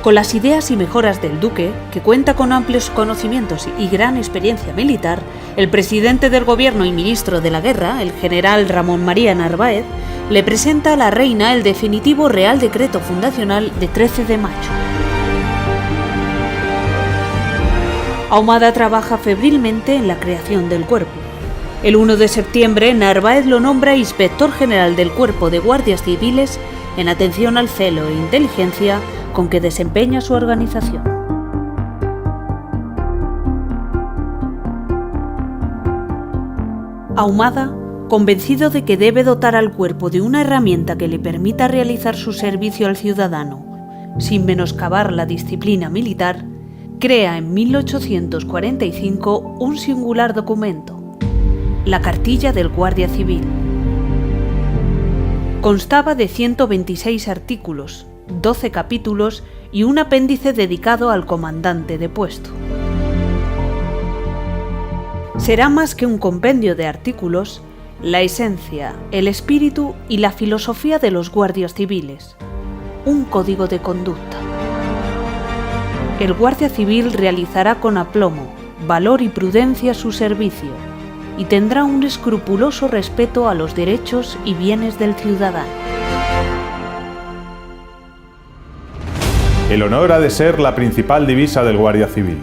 Con las ideas y mejoras del duque, que cuenta con amplios conocimientos y gran experiencia militar, el presidente del gobierno y ministro de la guerra, el general Ramón María Narváez, le presenta a la reina el definitivo Real Decreto Fundacional de 13 de mayo. Ahumada trabaja febrilmente en la creación del cuerpo. El 1 de septiembre, Narváez lo nombra inspector general del Cuerpo de Guardias Civiles en atención al celo e inteligencia con que desempeña su organización. Ahumada, convencido de que debe dotar al cuerpo de una herramienta que le permita realizar su servicio al ciudadano, sin menoscabar la disciplina militar, crea en 1845 un singular documento, la Cartilla del Guardia Civil. Constaba de 126 artículos, 12 capítulos y un apéndice dedicado al comandante de puesto. Será más que un compendio de artículos, la esencia, el espíritu y la filosofía de los guardias civiles, un código de conducta. El guardia civil realizará con aplomo, valor y prudencia su servicio y tendrá un escrupuloso respeto a los derechos y bienes del ciudadano. El honor ha de ser la principal divisa del guardia civil.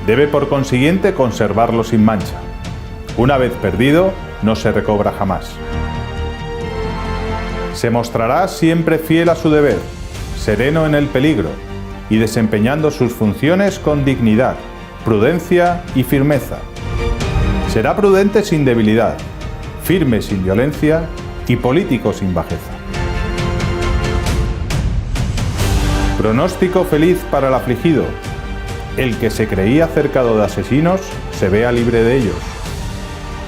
Debe por consiguiente conservarlo sin mancha. Una vez perdido, no se recobra jamás. Se mostrará siempre fiel a su deber, sereno en el peligro y desempeñando sus funciones con dignidad, prudencia y firmeza. Será prudente sin debilidad, firme sin violencia y político sin bajeza. Pronóstico feliz para el afligido. El que se creía cercado de asesinos se vea libre de ellos.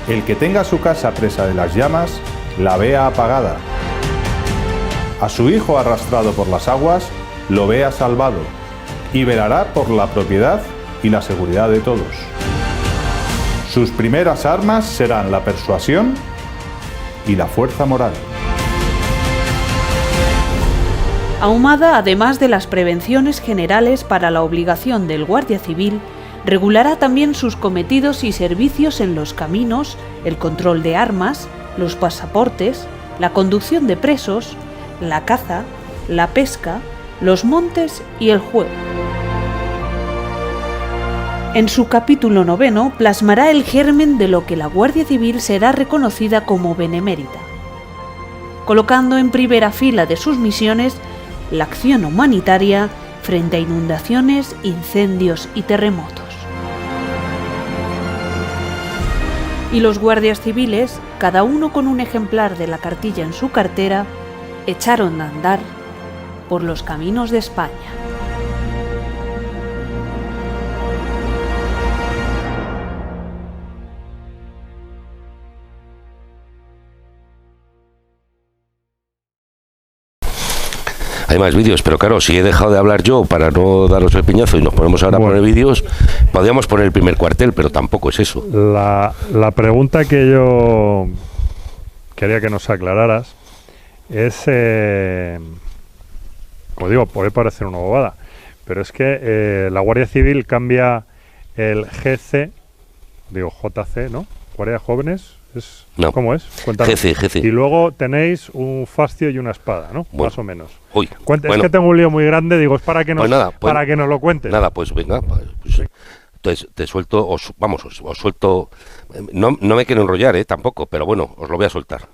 El que tenga su casa presa de las llamas la vea apagada. A su hijo arrastrado por las aguas lo vea salvado y velará por la propiedad y la seguridad de todos. Sus primeras armas serán la persuasión y la fuerza moral. Ahumada, además de las prevenciones generales para la obligación del guardia civil, regulará también sus cometidos y servicios en los caminos, el control de armas, los pasaportes, la conducción de presos, la caza, la pesca, los montes y el juego. En su capítulo 9 plasmará el germen de lo que la Guardia Civil será reconocida como benemérita, colocando en primera fila de sus misiones la acción humanitaria frente a inundaciones, incendios y terremotos. Y los guardias civiles, cada uno con un ejemplar de la cartilla en su cartera, echaron a andar por los caminos de España. Hay más vídeos, pero claro, si he dejado de hablar yo para no daros el piñazo y nos ponemos ahora a poner vídeos, podríamos poner el primer cuartel, pero tampoco es eso. La pregunta que yo quería que nos aclararas es, como digo, puede parecer una bobada, pero es que la Guardia Civil cambia el GC, digo JC, ¿no? Guardia Jóvenes, no. ¿Cómo es? Cuéntanos. GC. Y luego tenéis un fascio y una espada, ¿no? Bueno. Más o menos. Uy, Es que tengo un lío muy grande, digo, es para que nos, para que nos lo cuentes. Nada, pues venga, pues, entonces te suelto, os suelto, no me quiero enrollar, tampoco, pero bueno, os lo voy a soltar.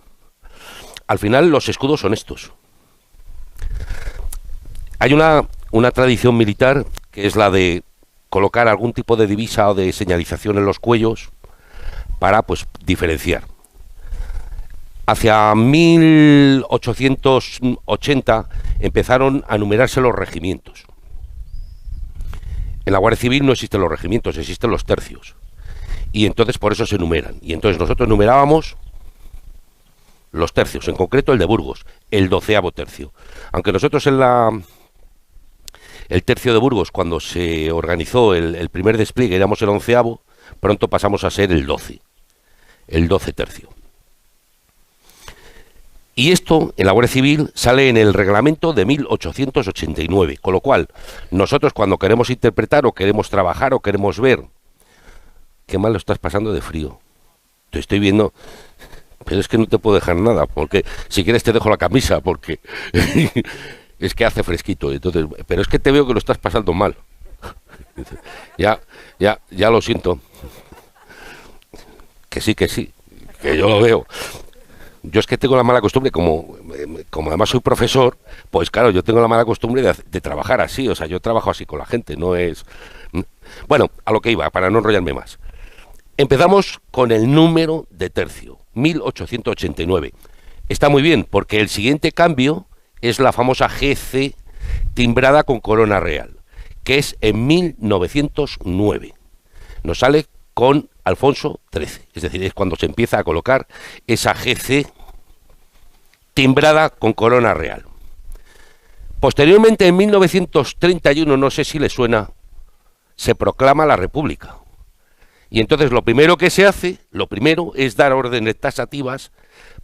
Al final los escudos son estos. Hay una tradición militar que es la de colocar algún tipo de divisa o de señalización en los cuellos para, pues, diferenciar. Hacia 1880 empezaron a numerarse los regimientos. En la Guardia Civil no existen los regimientos, existen los tercios. Y entonces por eso se numeran. Y entonces nosotros numerábamos los tercios, en concreto el de Burgos, el 12º tercio. Aunque nosotros el tercio de Burgos, cuando se organizó el primer despliegue, éramos el 11º, pronto pasamos a ser el 12 tercio. Y esto, en la Guardia Civil, sale en el reglamento de 1889, con lo cual, nosotros cuando queremos interpretar o queremos trabajar o queremos ver, qué mal lo estás pasando de frío, te estoy viendo, pero es que no te puedo dejar nada, porque si quieres te dejo la camisa, porque es que hace fresquito, entonces, pero es que te veo que lo estás pasando mal. Ya lo siento. Que sí, que yo lo veo. Yo es que tengo la mala costumbre, como además soy profesor, pues claro, yo tengo la mala costumbre de trabajar así, o sea, yo trabajo así con la gente, no es... Bueno, a lo que iba, para no enrollarme más. Empezamos con el número de tercio, 1889. Está muy bien, porque el siguiente cambio es la famosa GC timbrada con corona real, que es en 1909. Nos sale con Alfonso XIII, es decir, es cuando se empieza a colocar esa GC timbrada con corona real. Posteriormente, en 1931, no sé si le suena, se proclama la República. Y entonces lo primero que se hace, es dar órdenes taxativas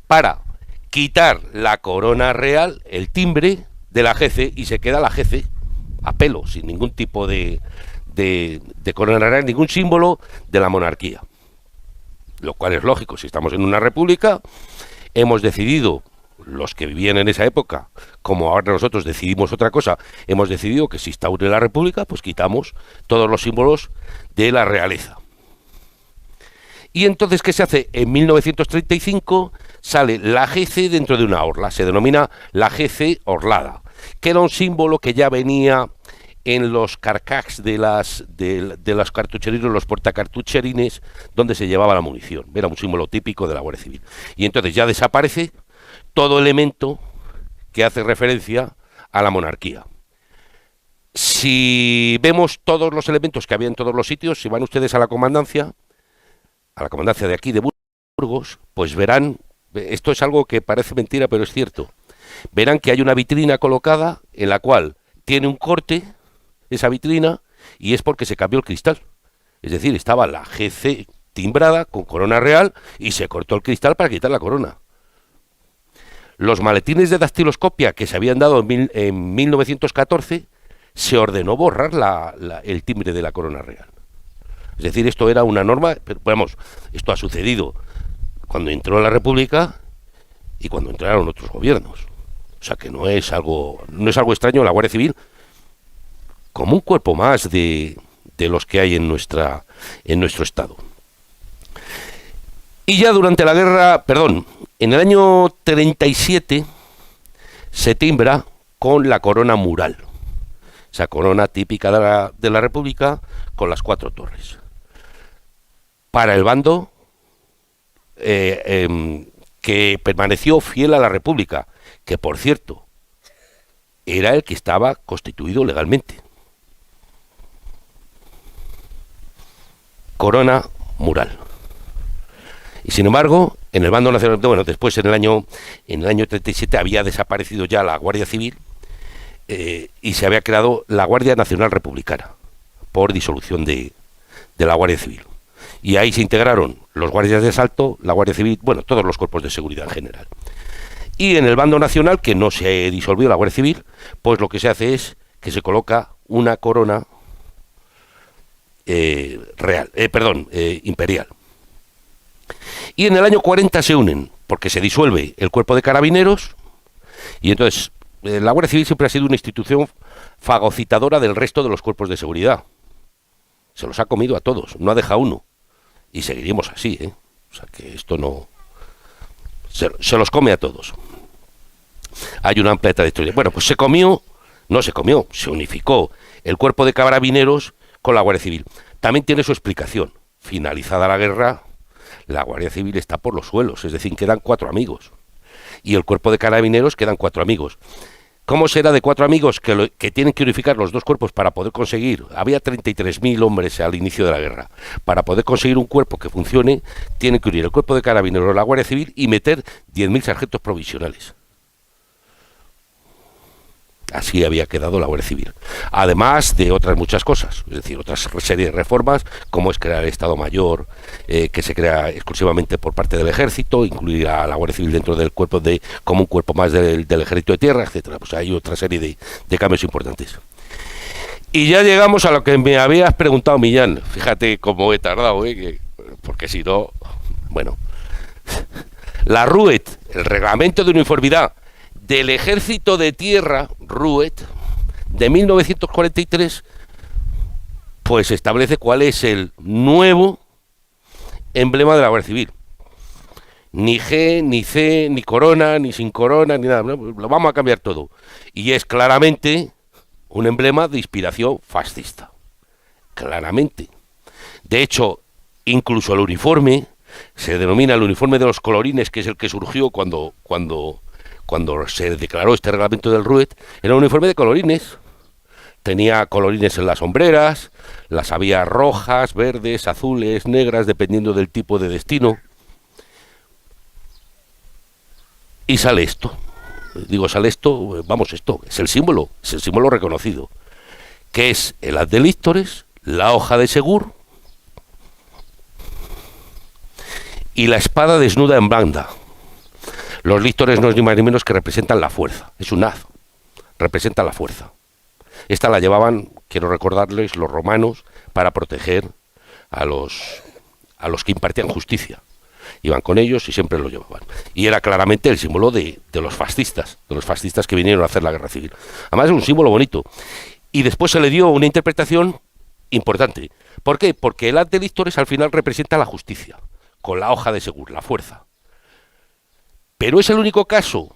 para quitar la corona real, el timbre de la GC, y se queda la GC a pelo, sin ningún tipo de corona real, ningún símbolo de la monarquía. Lo cual es lógico, si estamos en una república, hemos decidido, los que vivían en esa época, como ahora nosotros decidimos otra cosa, hemos decidido que si instaure la república, pues quitamos todos los símbolos de la realeza. Y entonces, ¿qué se hace? En 1935 sale la GC dentro de una orla, se denomina la GC orlada, que era un símbolo que ya venía en los carcacs de las cartucherinos, los portacartucherines, donde se llevaba la munición. Era un símbolo típico de la Guardia Civil. Y entonces ya desaparece todo elemento que hace referencia a la monarquía. Si vemos todos los elementos que había en todos los sitios, si van ustedes a la comandancia de aquí de Burgos, pues verán, esto es algo que parece mentira, pero es cierto, verán que hay una vitrina colocada en la cual tiene un corte, esa vitrina, y es porque se cambió el cristal. Es decir, estaba la GC timbrada con corona real y se cortó el cristal para quitar la corona. Los maletines de dactiloscopia que se habían dado en 1914, se ordenó borrar el timbre de la corona real. Es decir, esto era una norma, pero vamos, esto ha sucedido cuando entró la República y cuando entraron otros gobiernos. O sea que no es algo extraño. La Guardia Civil, como un cuerpo más de los que hay en nuestro estado. Y ya durante la guerra, en el año 37 se timbra con la corona mural, esa corona típica de la República con las 4 torres. Para el bando que permaneció fiel a la República, que por cierto era el que estaba constituido legalmente. Corona mural. Y sin embargo, en el bando nacional, después en el año 37 había desaparecido ya la Guardia Civil y se había creado la Guardia Nacional Republicana por disolución de la Guardia Civil. Y ahí se integraron los guardias de asalto, la Guardia Civil, todos los cuerpos de seguridad en general. Y en el bando nacional, que no se disolvió la Guardia Civil, pues lo que se hace es que se coloca una corona imperial. Y en el año 40 se unen, porque se disuelve el cuerpo de carabineros, y entonces la Guardia Civil siempre ha sido una institución fagocitadora del resto de los cuerpos de seguridad. Se los ha comido a todos, no ha dejado uno. Y seguiremos así, ¿eh? O sea que esto no... Se los come a todos. Hay una amplia trayectoria. Bueno, pues se unificó el cuerpo de carabineros con la Guardia Civil. También tiene su explicación. Finalizada la guerra, la Guardia Civil está por los suelos, es decir, quedan 4 amigos. Y el cuerpo de carabineros quedan 4 amigos. ¿Cómo será de 4 amigos que tienen que unificar los 2 cuerpos para poder conseguir? Había 33.000 hombres al inicio de la guerra. Para poder conseguir un cuerpo que funcione, tienen que unir el cuerpo de carabineros, la Guardia Civil y meter 10.000 sargentos provisionales. Así había quedado la Guardia Civil. Además de otras muchas cosas, es decir, otras serie de reformas, como es crear el Estado Mayor, que se crea exclusivamente por parte del Ejército, incluir a la Guardia Civil dentro del cuerpo como un cuerpo más del Ejército de Tierra, etcétera. Pues hay otra serie de cambios importantes. Y ya llegamos a lo que me habías preguntado, Millán. Fíjate cómo he tardado, porque si no, bueno. La RUET, el Reglamento de Uniformidad del Ejército de Tierra, RUET, de 1943, pues establece cuál es el nuevo emblema de la Guardia Civil. Ni G, ni C, ni corona, ni sin corona, ni nada. Lo vamos a cambiar todo. Y es claramente un emblema de inspiración fascista. Claramente. De hecho, incluso el uniforme se denomina el uniforme de los colorines, que es el que surgió cuando se declaró este reglamento del RUET. Era un uniforme de colorines. Tenía colorines en las hombreras, las había rojas, verdes, azules, negras, dependiendo del tipo de destino. Y sale esto. Sale esto, esto es el símbolo reconocido, que es el haz de lístores, la hoja de segur y la espada desnuda en banda. Los lístores no es ni más ni menos que representan la fuerza, es un haz, representa la fuerza. Esta la llevaban, quiero recordarles, los romanos para proteger a los que impartían justicia. Iban con ellos y siempre lo llevaban. Y era claramente el símbolo de los fascistas que vinieron a hacer la guerra civil. Además es un símbolo bonito. Y después se le dio una interpretación importante. ¿Por qué? Porque el haz de lístores al final representa la justicia, con la hoja de segur, la fuerza. Pero es el único caso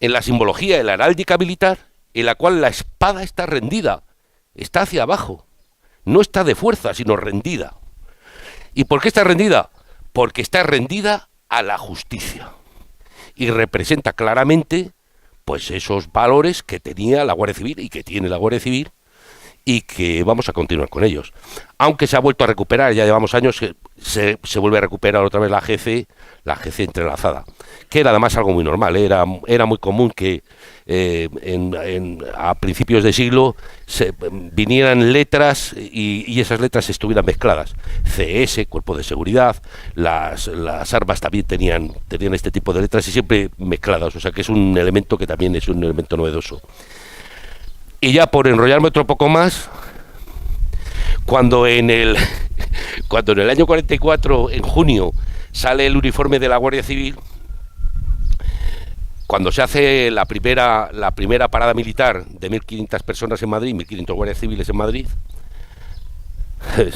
en la simbología de la heráldica militar en la cual la espada está rendida, está hacia abajo, no está de fuerza, sino rendida. ¿Y por qué está rendida? Porque está rendida a la justicia y representa claramente pues esos valores que tenía la Guardia Civil y que tiene la Guardia Civil y que vamos a continuar con ellos. Aunque se ha vuelto a recuperar, ya llevamos años que se vuelve a recuperar otra vez la GC entrelazada, que era además algo muy normal. Era muy común que a principios de siglo vinieran letras y esas letras estuvieran mezcladas. CS, Cuerpo de Seguridad, las armas también tenían este tipo de letras y siempre mezcladas, o sea que es un elemento que también es un elemento novedoso. Y ya por enrollarme otro poco más, cuando en el año 44, en junio, sale el uniforme de la Guardia Civil, cuando se hace la primera parada militar de 1.500 personas en Madrid, 1.500 guardias civiles en Madrid,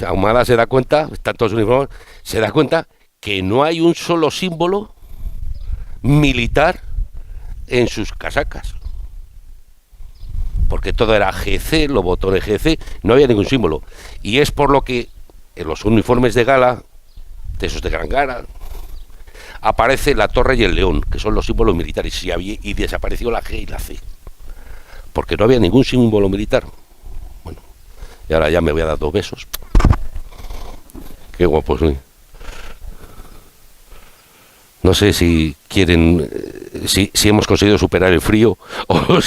Ahumada se da cuenta, están todos uniformes, se da cuenta que no hay un solo símbolo militar en sus casacas. Porque todo era GC, los botones GC, no había ningún símbolo. Y es por lo que en los uniformes de gala, de esos de gran gala, aparece la torre y el león, que son los símbolos militares, y desapareció la G y la C. Porque no había ningún símbolo militar. Bueno, y ahora ya me voy a dar 2 besos. Qué guapo soy. No sé si quieren, si hemos conseguido superar el frío, o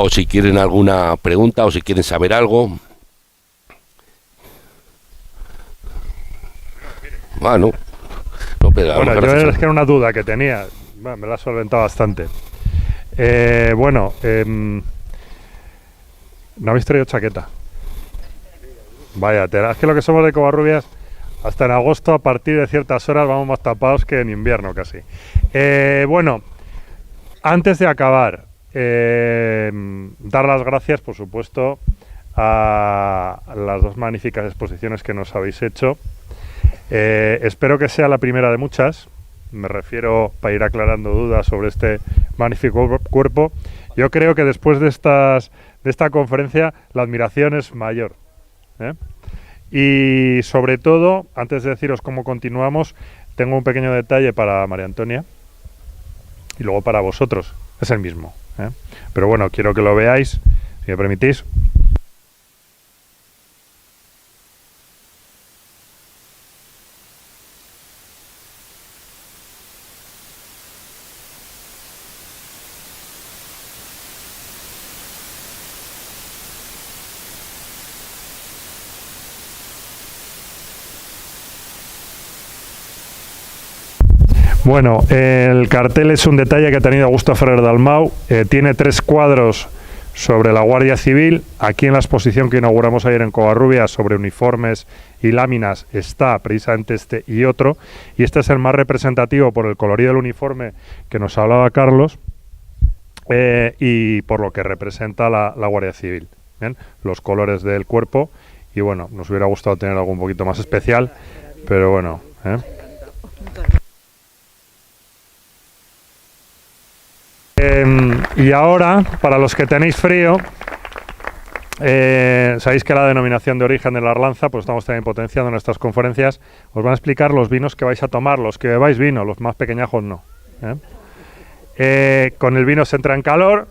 si quieren alguna pregunta, o si quieren saber algo. No, pero bueno, yo es que era una duda que tenía. Bueno, me la has solventado bastante. ¿No habéis traído chaqueta? Vaya, es que lo que somos de Covarrubias, hasta en agosto, a partir de ciertas horas, vamos más tapados que en invierno casi. Bueno, antes de acabar, dar las gracias, por supuesto, a las 2 magníficas exposiciones que nos habéis hecho. Espero que sea la primera de muchas. Me refiero, para ir aclarando dudas sobre este magnífico cuerpo. Yo creo que después de esta conferencia la admiración es mayor, Y sobre todo, antes de deciros cómo continuamos, tengo un pequeño detalle para María Antonia y luego para vosotros. Es el mismo, ¿eh? Pero bueno, quiero que lo veáis, si me permitís. Bueno, el cartel es un detalle que ha tenido Augusto Ferrer Dalmau. Tiene 3 cuadros sobre la Guardia Civil. Aquí en la exposición que inauguramos ayer en Covarrubias sobre uniformes y láminas está precisamente este y otro. Y este es el más representativo por el colorido del uniforme que nos hablaba Carlos y por lo que representa la Guardia Civil. ¿Bien? Los colores del cuerpo. Y bueno, nos hubiera gustado tener algo un poquito más especial, pero bueno. Y ahora, para los que tenéis frío, sabéis que la denominación de origen de la Arlanza, pues estamos también potenciando en nuestras conferencias, os van a explicar los vinos que vais a tomar, los que bebáis vino, los más pequeñajos no. Con el vino se entra en calor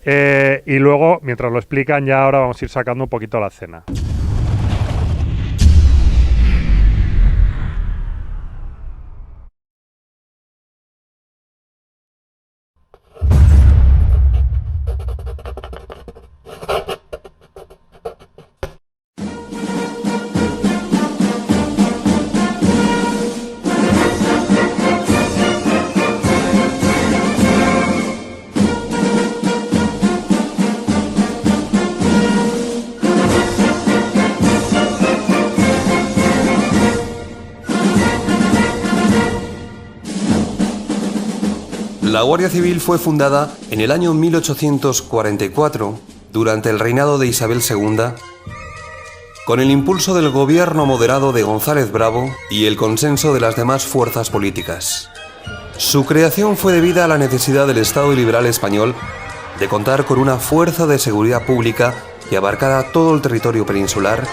y luego, mientras lo explican, ya ahora vamos a ir sacando un poquito la cena. La Guardia Civil fue fundada en el año 1844, durante el reinado de Isabel II, con el impulso del gobierno moderado de González Bravo y el consenso de las demás fuerzas políticas. Su creación fue debida a la necesidad del Estado liberal español de contar con una fuerza de seguridad pública que abarcara todo el territorio peninsular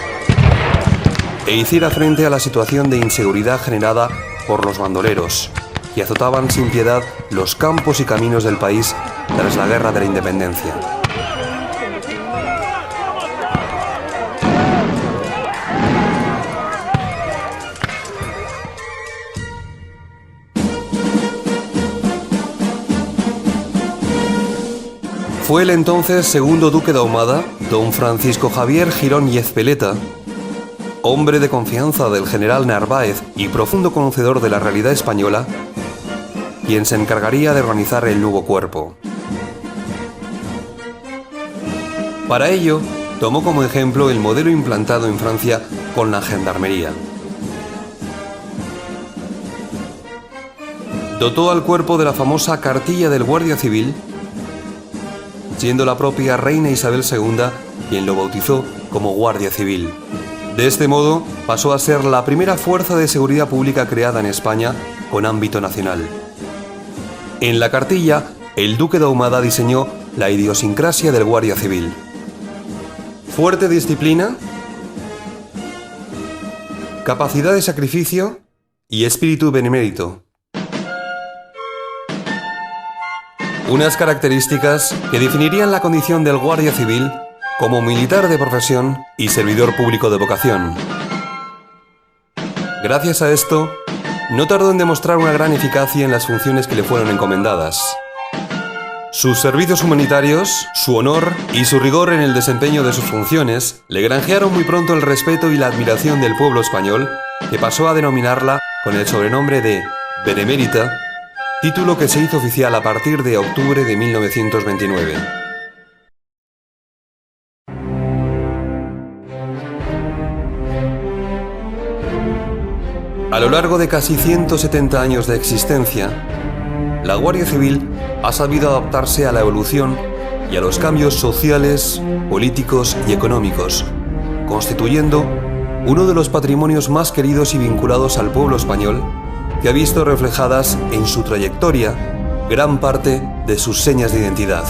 e hiciera frente a la situación de inseguridad generada por los bandoleros, que azotaban sin piedad los campos y caminos del país tras la Guerra de la Independencia. Fue el entonces segundo duque de Ahumada, don Francisco Javier Girón y Ezpeleta, hombre de confianza del general Narváez y profundo conocedor de la realidad española, quien se encargaría de organizar el nuevo cuerpo. Para ello, tomó como ejemplo el modelo implantado en Francia con la gendarmería. Dotó al cuerpo de la famosa cartilla del Guardia Civil, siendo la propia reina Isabel II quien lo bautizó como Guardia Civil. De este modo, pasó a ser la primera fuerza de seguridad pública creada en España con ámbito nacional. En la cartilla, el duque de Ahumada diseñó la idiosincrasia del Guardia Civil. Fuerte disciplina, capacidad de sacrificio y espíritu benemérito. Unas características que definirían la condición del Guardia Civil como militar de profesión y servidor público de vocación. Gracias a esto, no tardó en demostrar una gran eficacia en las funciones que le fueron encomendadas. Sus servicios humanitarios, su honor y su rigor en el desempeño de sus funciones le granjearon muy pronto el respeto y la admiración del pueblo español, que pasó a denominarla con el sobrenombre de Benemérita, título que se hizo oficial a partir de octubre de 1929. A lo largo de casi 170 años de existencia, la Guardia Civil ha sabido adaptarse a la evolución y a los cambios sociales, políticos y económicos, constituyendo uno de los patrimonios más queridos y vinculados al pueblo español, que ha visto reflejadas en su trayectoria gran parte de sus señas de identidad.